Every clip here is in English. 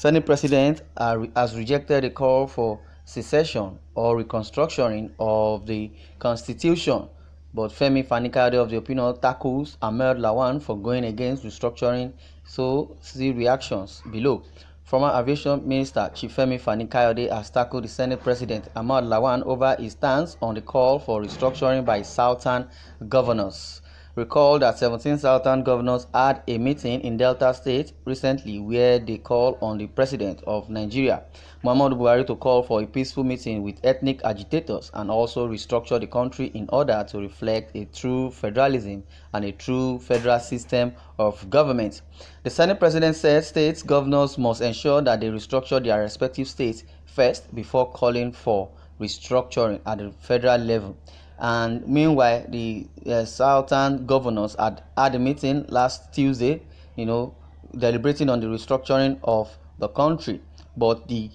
Senate President has rejected a call for secession or reconstruction of the Constitution, but Femi Fani Kayode of the opinion tackles Ahmad Lawan for going against restructuring. So, see reactions below. Former Aviation Minister Chief Femi Fani Kayode has tackled the Senate President Ahmad Lawan over his stance on the call for restructuring by Southern governors. Recall that 17 Southern governors had a meeting in Delta State recently where they called on the President of Nigeria, Muhammadu Buhari, to call for a peaceful meeting with ethnic agitators and also restructure the country in order to reflect a true federalism and a true federal system of government. The Senate President said state governors must ensure that they restructure their respective states first before calling for restructuring at the federal level. And meanwhile, the Southern governors had a meeting last Tuesday, deliberating on the restructuring of the country. But the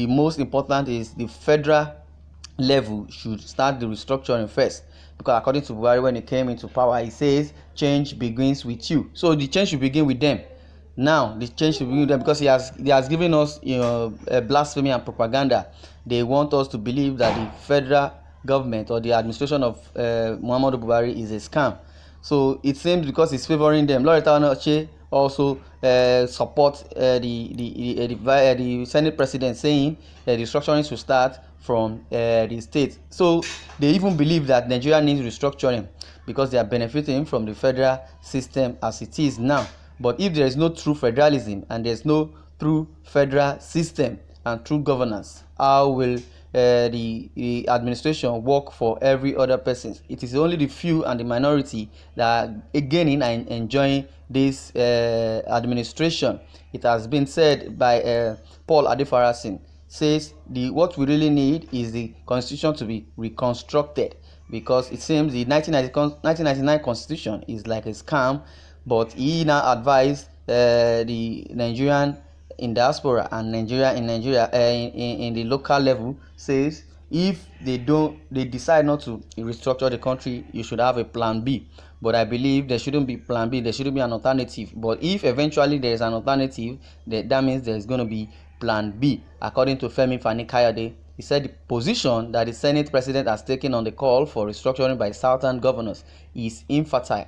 most important is the federal level should start the restructuring first, because according to Buhari, when he came into power, he says change begins with you. So the change should begin with them. Now the change should begin with them, because he has given us blasphemy and propaganda. They want us to believe that the federal government or the administration of Muhammadu Buhari is a scam. So it seems because it's favoring them. Loretta Onoche also support the Senate President, saying the restructuring should start from the state. So they even believe that Nigeria needs restructuring because they are benefiting from the federal system as it is now. But if there is no true federalism and there is no true federal system and true governance, how will the administration work for every other person? It is only the few and the minority that are gaining and enjoying this administration. It has been said by Paul Adefarasin, says what we really need is the constitution to be reconstructed, because it seems the 1999 constitution is like a scam. But he now advised the Nigerian in diaspora and in the local level, says if they decide not to restructure the country, you should have a plan B. But I believe there shouldn't be plan B, there shouldn't be an alternative. But if eventually there is an alternative, that means there is going to be plan B. According to Femi Fani Kayode, he said the position that the Senate President has taken on the call for restructuring by Southern governors is infertile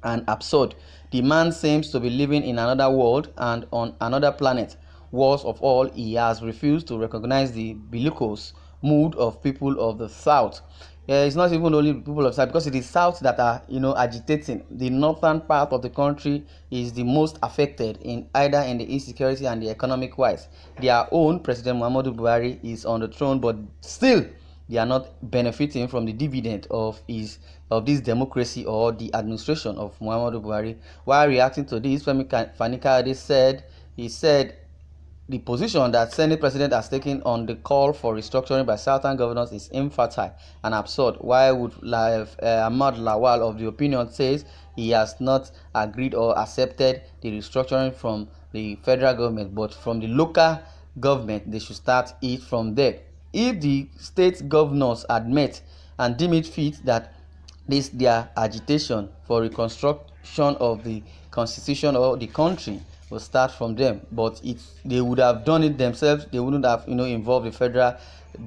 and absurd. The man seems to be living in another world and on another planet. Worst of all, he has refused to recognize the bellicose mood of people of the South. It's not even only people of the South, because it is South that are agitating. The northern part of the country is the most affected in either in the insecurity and the economic wise. Their own President Muhammadu Buhari is on the throne, but still they are not benefiting from the dividend of this democracy or the administration of Muhammadu Buhari. While reacting to this, Femi Fani Kayode said the position that Senate President has taken on the call for restructuring by Southern governors is infertile and absurd. Why would Ahmad Lawan of the opinion says he has not agreed or accepted the restructuring from the federal government, but from the local government, they should start it from there. If the state governors admit and deem it fit that this their agitation for reconstruction of the constitution or the country will start from them, but they would have done it themselves. They wouldn't have involved the federal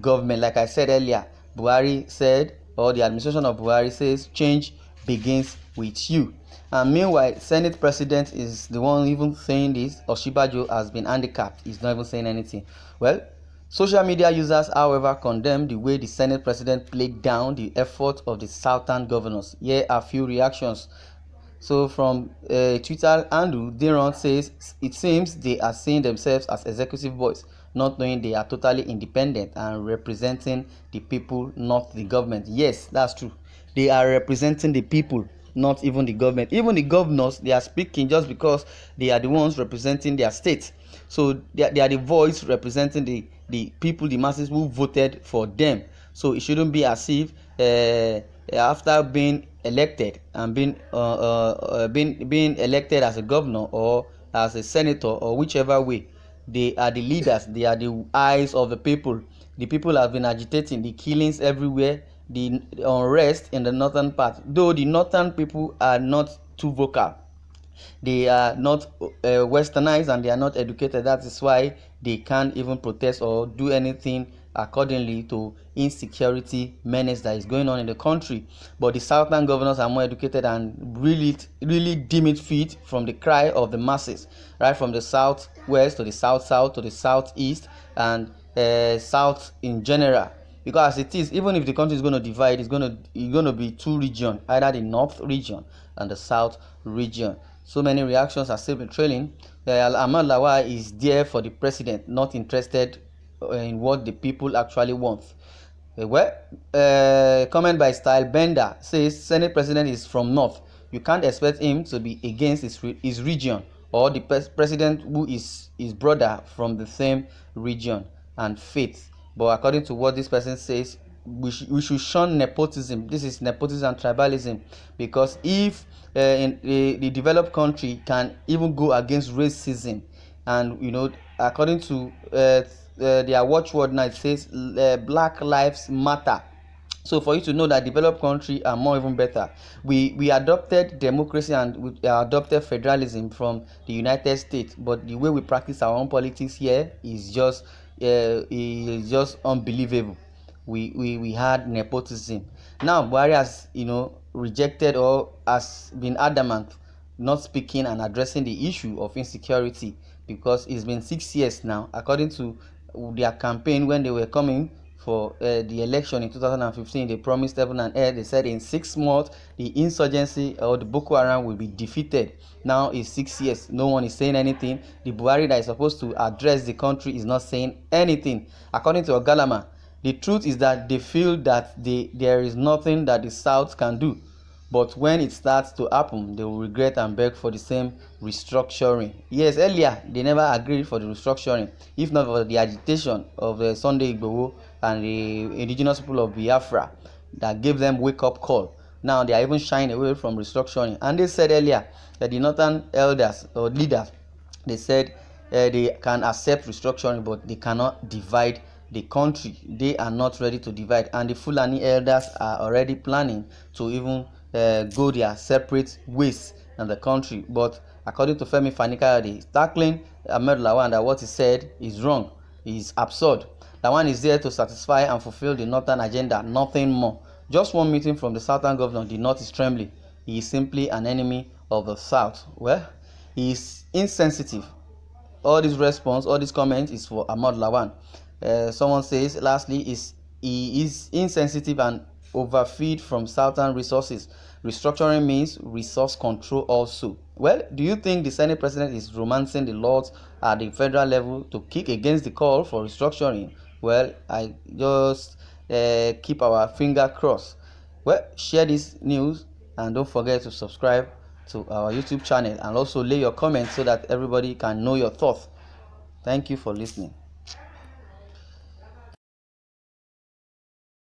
government. Like I said earlier, Buhari said, or the administration of Buhari says, change begins with you. And meanwhile, Senate President is the one even saying this. Oshibajo has been handicapped. He's not even saying anything. Well, social media users, however, condemn the way the Senate President played down the effort of the Southern governors. Here are a few reactions. So from Twitter handle, Deron says, it seems they are seeing themselves as executive boys, not knowing they are totally independent and representing the people, not the government. Yes, that's true. They are representing the people, not even the government. Even the governors, they are speaking just because they are the ones representing their state. So they are the voice representing the people, the masses who voted for them. So it shouldn't be as if after being elected and being elected as a governor or as a senator or whichever way, they are the leaders, they are the eyes of the people. The people have been agitating, the killings everywhere, the unrest in the northern part, though the northern people are not too vocal. They are not westernized and they are not educated. That is why they can't even protest or do anything accordingly to insecurity menace that is going on in the country. But the southern governors are more educated and really deem it fit from the cry of the masses, right from the southwest to the south to the southeast and south in general. Because as it is, even if the country is going to divide, it's going to be two regions, either the north region and the south region. So many reactions are still been trailing. Ahmad Lawan is there for the president, not interested in what the people actually want. Comment by Style Bender says Senate president is from north. You can't expect him to be against his region, or the president who is his brother from the same region and faith. But according to what this person says, we should shun nepotism. This is nepotism and tribalism, because if in the developed country can even go against racism, and according to their watchword now, it says Black Lives Matter. So for you to know that developed countries are more even better, we adopted democracy and we adopted federalism from the United States, but the way we practice our own politics here is just unbelievable. We had nepotism. Now Buhari has rejected or has been adamant not speaking and addressing the issue of insecurity, because it's been 6 years now. According to their campaign, when they were coming for the election in 2015, they promised heaven and earth. They said in 6 months the insurgency or the Boko Haram will be defeated. Now it's 6 years, no one is saying anything. The Buhari that is supposed to address the country is not saying anything. According to Ogalama, the truth is that they feel that there is nothing that the South can do. But when it starts to happen, they will regret and beg for the same restructuring. Yes, earlier they never agreed for the restructuring, if not for the agitation of Sunday Igboho and the indigenous people of Biafra that gave them wake-up call. Now they are even shying away from restructuring. And they said earlier that the northern elders or leaders, they said they can accept restructuring, but they cannot divide the country. They are not ready to divide, and the Fulani elders are already planning to even go their separate ways in the country. But according to Femi Fani Kayode, tackling Ahmad Lawan that what he said is wrong, is absurd. Lawan is there to satisfy and fulfill the northern agenda, nothing more. Just one meeting from the southern governor, the north is trembling. He is simply an enemy of the south. Well, he is insensitive. All this response, all these comments is for Ahmad Lawan. Someone says, lastly, he is insensitive and overfeed from southern resources. Restructuring means resource control also. Well, do you think the Senate president is romancing the laws at the federal level to kick against the call for restructuring? Well, I just keep our finger crossed. Well, share this news and don't forget to subscribe to our YouTube channel, and also lay your comments so that everybody can know your thoughts. Thank you for listening.